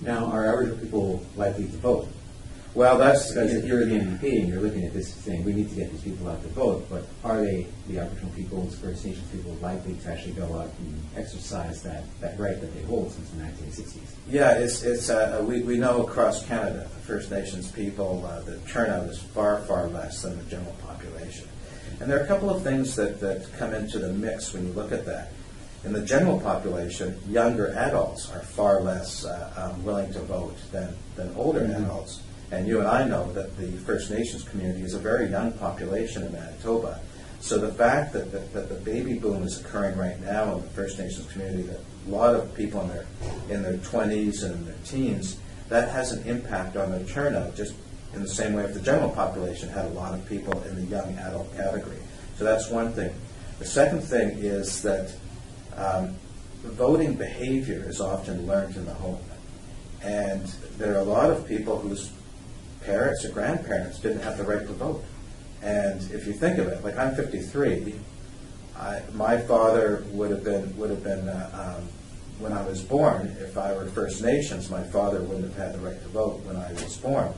Now, are Aboriginal people likely to vote? Well, that's because if you're the NDP and you're looking at this saying we need to get these people out to vote, but are they, the Aboriginal peoples, First Nations people, likely to actually go out and exercise that right that they hold since the 1960s? Yeah, we know across Canada, the First Nations people, the turnout is far, far less than the general population. And there are a couple of things that come into the mix when you look at that. In the general population, younger adults are far less willing to vote than older adults. And you and I know that the First Nations community is a very young population in Manitoba. So the fact that the baby boom is occurring right now in the First Nations community, that a lot of people in their 20s and their teens, that has an impact on their turnout, just in the same way if the general population had a lot of people in the young adult category. So that's one thing. The second thing is that voting behavior is often learned in the home. And there are a lot of people whose parents or grandparents didn't have the right to vote. And if you think of it, like I'm 53, my father would have been when I was born, if I were First Nations, my father wouldn't have had the right to vote when I was born.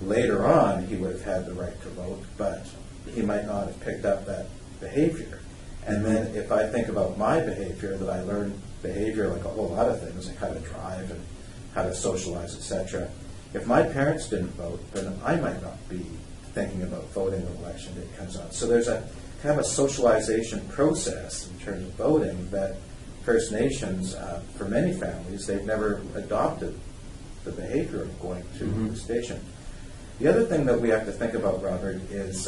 Later on, he would have had the right to vote, but he might not have picked up that behavior. And then if I think about my behavior, that I learned behavior like a whole lot of things, like how to drive and how to socialize, etc. If my parents didn't vote, then I might not be thinking about voting when election day comes on. So there's a kind of a socialization process in terms of voting that First Nations, for many families, they've never adopted the behavior of going to the station. The other thing that we have to think about, Robert, is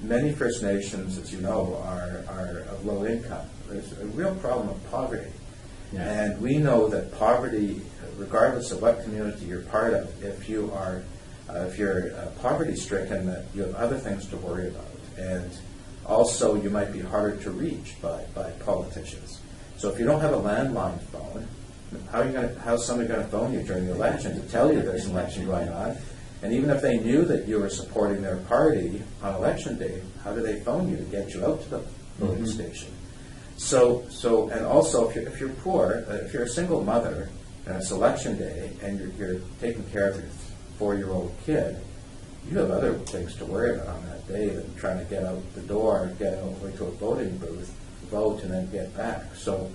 many First Nations, as you know, are of low income. There's a real problem of poverty. Yeah. And we know that poverty, regardless of what community you're part of, if you're poverty stricken, that you have other things to worry about. And also you might be harder to reach by politicians. So if you don't have a landline phone, how's somebody going to phone you during the election to tell you there's an election going on? And even if they knew that you were supporting their party on election day, how do they phone you to get you out to the voting station? So, and also if you're poor, if you're a single mother and it's election day and you're taking care of your 4-year-old kid, you have other things to worry about on that day than trying to get out the door, get all the way to a voting booth, vote, and then get back. So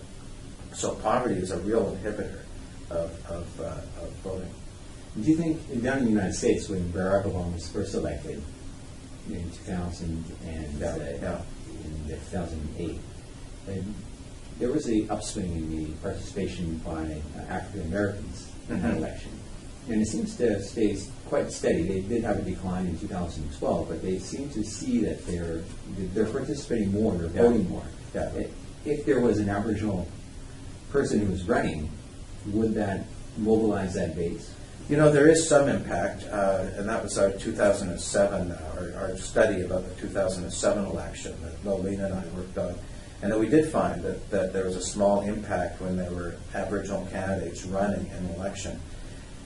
poverty is a real inhibitor of voting. Do you think, down in the United States, when Barack Obama was first elected in 2008, there was an upswing in the participation by African Americans in that election, and it seems to stay quite steady. They did have a decline in 2012, but they seem to see that they're participating more, they're voting more. Yeah. If there was an Aboriginal person who was running, would that mobilize that base? You know, there is some impact, and that was our 2007, our study about the 2007 election that Lolena and I worked on. And we did find that there was a small impact when there were Aboriginal candidates running in an election.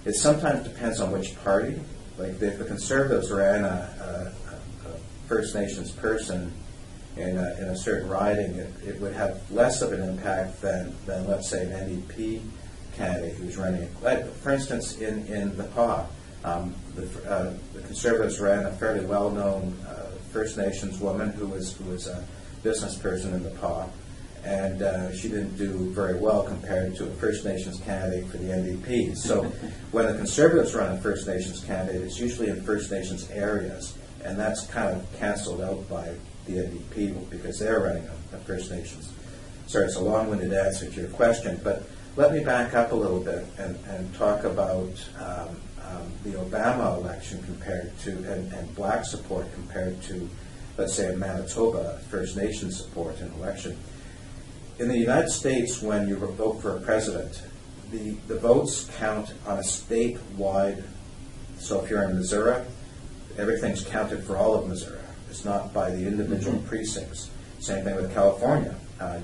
It sometimes depends on which party. Like if the Conservatives ran a First Nations person in a certain riding, it would have less of an impact than let's say, an NDP candidate who's running. For instance, in the PA, the Conservatives ran a fairly well-known First Nations woman who was a business person in the PA, and she didn't do very well compared to a First Nations candidate for the NDP. So when the Conservatives run a First Nations candidate, it's usually in First Nations areas, and that's kind of canceled out by the NDP because they're running a First Nations. Sorry, it's a long-winded answer to your question, but let me back up a little bit and talk about the Obama election compared to, and black support compared to, let's say, in Manitoba, First Nation support in election. In the United States, when you vote for a president, the votes count on a statewide, so if you're in Missouri, everything's counted for all of Missouri. It's not by the individual precincts. Same thing with California.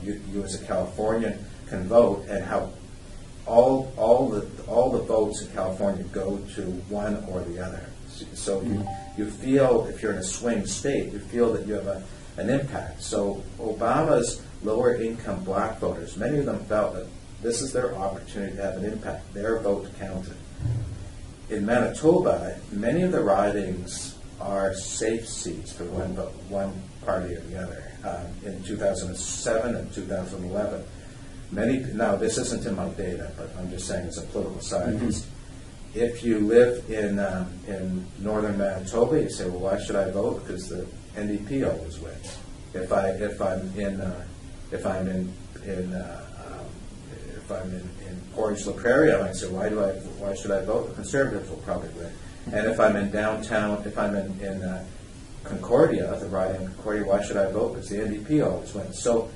You as a Californian can vote, and how all the votes in California go to one or the other. So you feel, if you're in a swing state, you feel that you have an impact. So Obama's lower income black voters, many of them felt that This is their opportunity to have an impact. Their vote counted. In Manitoba, many of the ridings are safe seats for one party or the other. In 2007 and 2011, now this isn't in my data, but I'm just saying as a political scientist, if you live in northern Manitoba, you say, well, why should I vote? Because the NDP always wins. If I'm in Orange La Prairie, I might say, why should I vote? The Conservatives will probably win. And if I'm in downtown, if I'm in Concordia, the riding in Concordia, why should I vote? Because the NDP always wins. So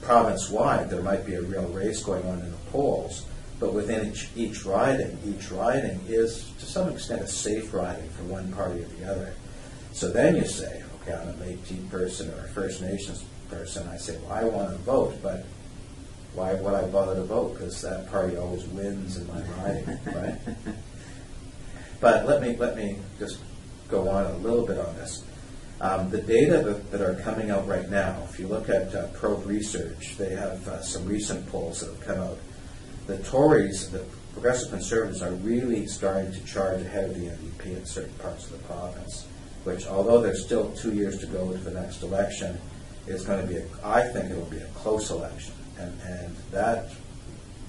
province-wide, there might be a real race going on in the polls, but within each riding is to some extent a safe riding for one party or the other. So then you say, okay, I'm a Métis person or a First Nations person. I say, well, I want to vote, but why would I bother to vote? Because that party always wins in my riding, right? But let me just go on a little bit on this. The data that are coming out right now, if you look at Probe Research, they have some recent polls that have come out. The Tories, the Progressive Conservatives, are really starting to charge ahead of the NDP in certain parts of the province, which, although there's still 2 years to go to the next election, is going to be, I think it will be a close election. And that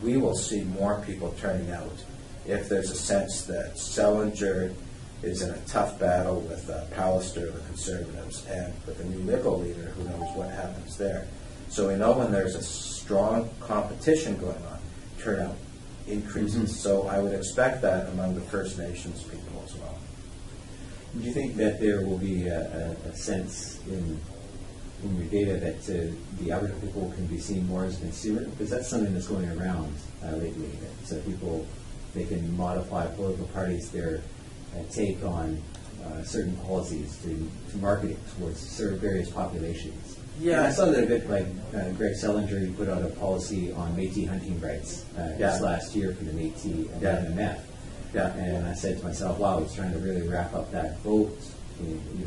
we will see more people turning out if there's a sense that Selinger is in a tough battle with Pallister, the Conservatives, and with a new Liberal leader, who knows what happens there. So we know when there's a strong competition going on, turnout increases. So I would expect that among the First Nations people as well. Do you think that there will be a sense in your data that the Aboriginal people can be seen more as a consumer? Because that's something that's going around lately. So people, they can modify political parties, their take on certain policies to marketing towards sort of various populations. Yeah, and I saw that a bit like Greg Selinger. He put out a policy on Métis hunting rights just last year for the Métis and the MMF. Yeah. And I said to myself, wow, he's trying to really wrap up that vote,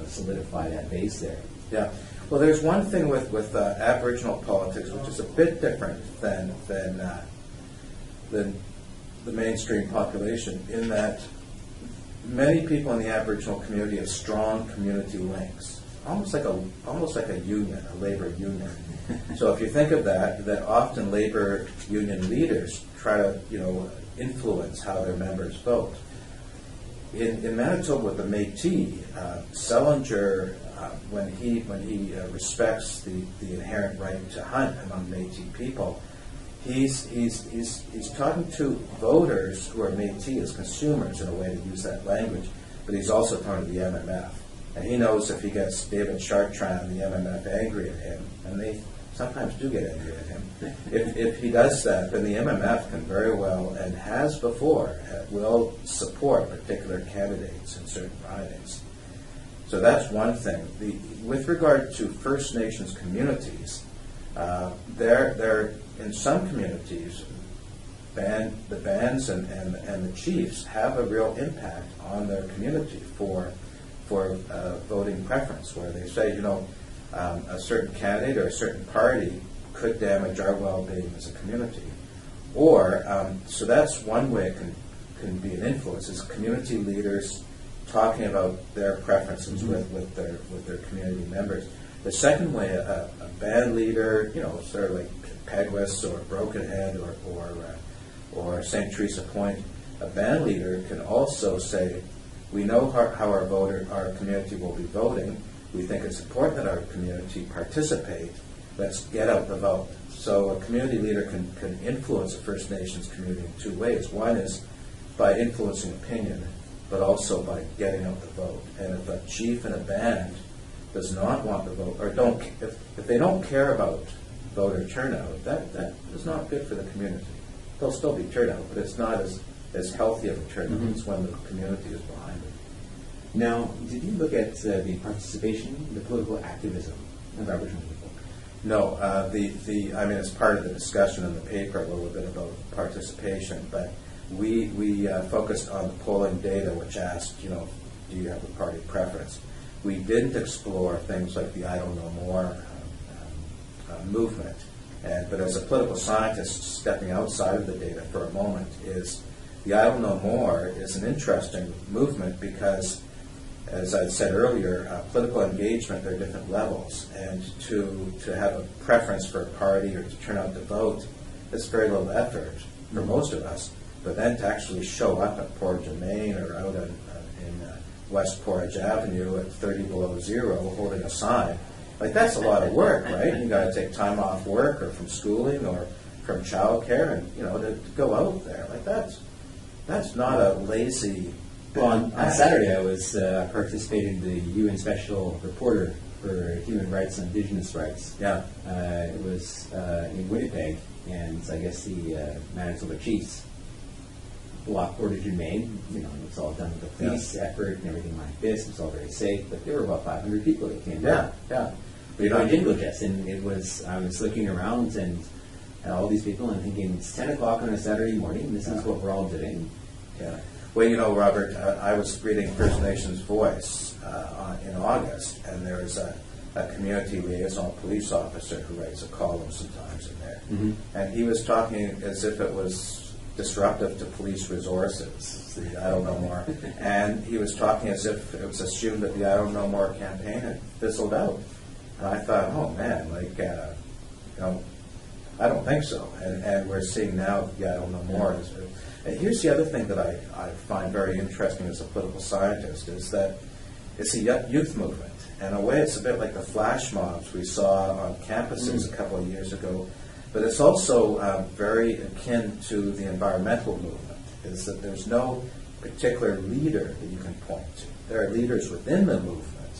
solidify that base there. Yeah. Well, there's one thing with Aboriginal politics which is a bit different than the mainstream population, in that many people in the Aboriginal community have strong community links, almost like a union, a labor union. So if you think of that often labor union leaders try to influence how their members vote. In Manitoba with the Métis, Selinger, when he respects the inherent right to hunt among Métis people, he's talking to voters who are Métis as consumers, in a way to use that language, but he's also talking to the MMF. And he knows if he gets David Chartrand and the MMF angry at him, and they sometimes do get angry at him, if he does that, then the MMF can very well, and has before, will support particular candidates in certain ridings. So that's one thing. With regard to First Nations communities, they're in some communities, the bands and the chiefs have a real impact on their community for voting preference, where they say, a certain candidate or a certain party could damage our well-being as a community. Or, so that's one way it can be an influence, is community leaders talking about their preferences with their community members. The second way, a band leader, sort of like Pegwis or Broken Head or St. Teresa Point, a band leader can also say, we know how our community will be voting. We think it's important that our community participate. Let's get out the vote. So a community leader can influence a First Nations community in two ways. One is by influencing opinion, but also by getting out the vote. And if a chief and a band does not want the vote, or if they don't care about voter turnout, that is not good for the community. There'll still be turnout, but it's not as healthy of a turnout as when the community is behind it. Now, did you look at the participation, the political activism of Aboriginal people? No, it's part of the discussion in the paper a little bit about participation, but we focused on the polling data, which asked, do you have a party preference? We didn't explore things like the I Don't Know More movement, But as a political scientist, stepping outside of the data for a moment, is the I Don't Know More is an interesting movement because, as I said earlier, political engagement, there are different levels, and to have a preference for a party or to turn out to vote, it's very little effort for most of us. But then to actually show up at Portage and Main or out in West Portage Avenue at 30 below zero holding a sign, like that's a lot of work, right? You got to take time off work or from schooling or from childcare, and to go out there like that's not a lazy. Well, on Saturday I was participating in the UN Special Reporter for Human Rights and Indigenous Rights. Yeah. It was in Winnipeg, and I guess the Manitoba Chiefs blocked Portage and Main. It was all done with the police effort and everything like this. It was all very safe, but there were about 500 people that came down. Yeah. We were in Jingle Jets, and I was looking around and all these people and thinking, it's 10 o'clock on a Saturday morning, this is what we're all doing. Yeah. Well, Robert, I was reading First Nations Voice in August, and there is a community liaison police officer who writes a column sometimes in there. Mm-hmm. And he was talking as if it was disruptive to police resources, the I Don't Know More. And he was talking as if it was assumed that the I Don't Know More campaign had fizzled out. And I thought, oh man, I don't think so. And we're seeing now the I Don't Know More. And here's the other thing that I find very interesting as a political scientist is that it's a youth movement. In a way, it's a bit like the flash mobs we saw on campuses a couple of years ago. But it's also very akin to the environmental movement, is that there's no particular leader that you can point to. There are leaders within the movement,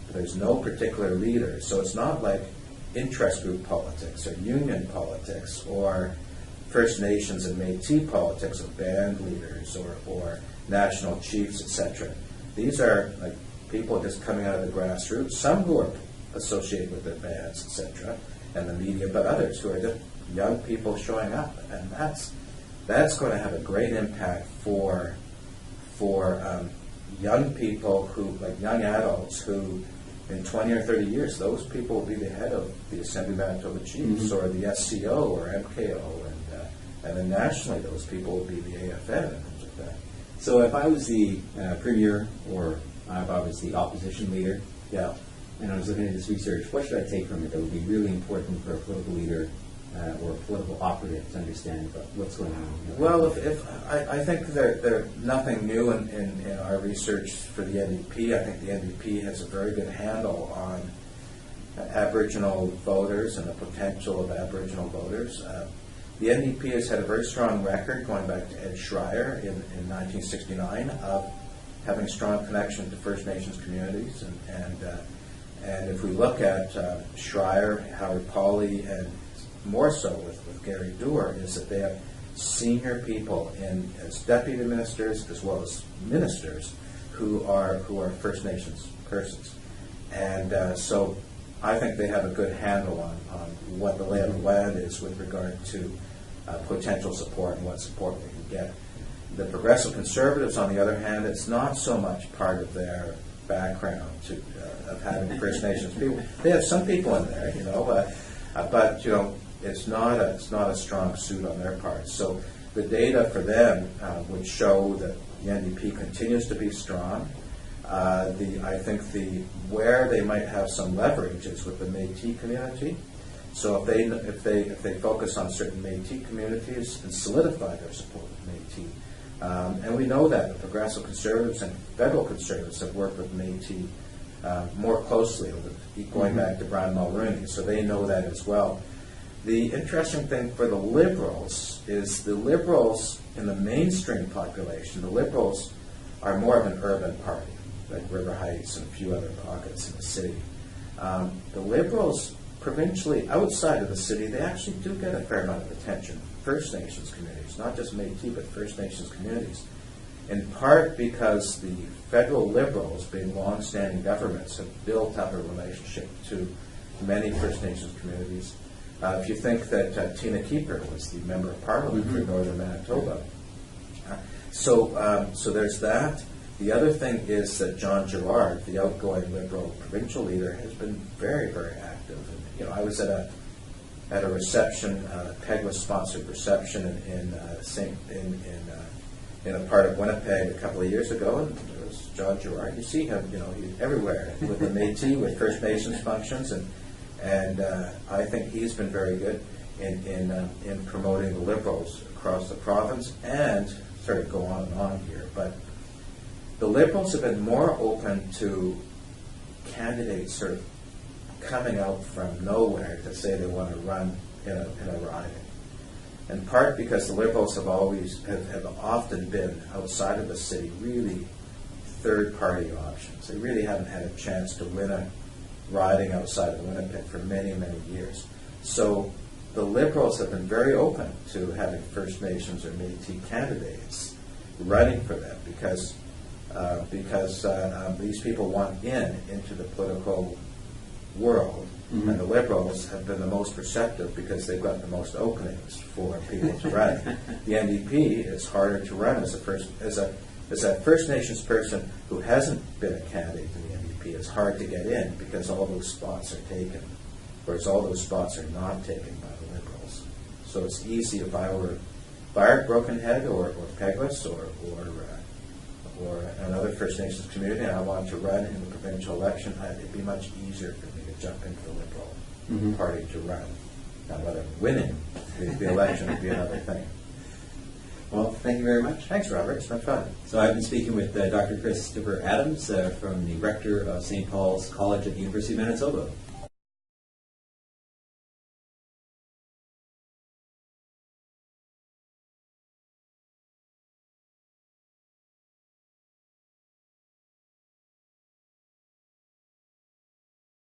but there's no particular leader. So it's not like interest group politics or union politics or First Nations and Metis politics of band leaders or national chiefs, etc. These are like people just coming out of the grassroots, some who are associated with their bands, etc., and the media, but others who are just young people showing up, and that's going to have a great impact for young people like young adults who, in 20 or 30 years, those people will be the head of the Assembly of Manitoba Chiefs or the SCO or MKO, and then nationally, those people will be the AFN and things like that. So if I was the premier, or if I was the opposition leader, and I was looking at this research, what should I take from it that would be really important for a political leader or a political operative to understand about what's going on? Well, I think there's nothing new in our research for the NDP. I think the NDP has a very good handle on Aboriginal voters and the potential of Aboriginal voters. The NDP has had a very strong record going back to Ed Schreier in 1969 of having a strong connection to First Nations communities, and if we look at Schreier, Howard Pauley, and more so with Gary Doer, is that they have senior people as deputy ministers as well as ministers who are First Nations persons, and so I think they have a good handle on what the lay of the land is with regard to potential support and what support they can get. The Progressive Conservatives, on the other hand, it's not so much part of their background of having First Nations people. They have some people in there, but it's not a strong suit on their part. So the data for them would show that the NDP continues to be strong. I think where they might have some leverage is with the Métis community. So if they focus on certain Métis communities and solidify their support with Métis, and we know that the Progressive Conservatives and Federal Conservatives have worked with Métis more closely, going back to Brian Mulroney, so they know that as well. The interesting thing for the Liberals is the Liberals in the mainstream population, the Liberals are more of an urban party, like River Heights and a few other pockets in the city. The Liberals, provincially outside of the city, they actually do get a fair amount of attention. First Nations communities, not just Métis, but First Nations communities. In part because the federal Liberals, being long-standing governments, have built up a relationship to many First Nations communities. If you think that Tina Keeper was the Member of Parliament for Northern Manitoba. So there's that. The other thing is that John Gerard, the outgoing Liberal provincial leader, has been very, very active. And, I was at at a reception, Peguis-sponsored reception in a part of Winnipeg a couple of years ago, and there was John Gerard. You see him, he's everywhere with the Metis, with First Nations functions, and I think he's been very good in promoting the Liberals across the province, and sort of go on and on here, but the Liberals have been more open to candidates sort of coming out from nowhere to say they want to run in a riding. In part because the Liberals have often been outside of the city really third-party options. They really haven't had a chance to win a riding outside of Winnipeg for many, many years. So the Liberals have been very open to having First Nations or Métis candidates running for them because these people want into the political world, mm-hmm. and the Liberals have been the most receptive because they've got the most openings for people to run. The NDP is harder to run as a First Nations person who hasn't been a candidate in the NDP. It's hard to get in because all those spots are taken, whereas all those spots are not taken by the Liberals. So it's easy if I were Brokenhead or Peguis or another First Nations community and I wanted to run in the provincial election, it'd be much easier for me to jump into the Liberal mm-hmm. Party to run. Now, whether winning the election would be another thing. Well, thank you very much. Thanks, Robert. It's been fun. So I've been speaking with Dr. Christoper Adams from the Rector of St. Paul's College at the University of Manitoba.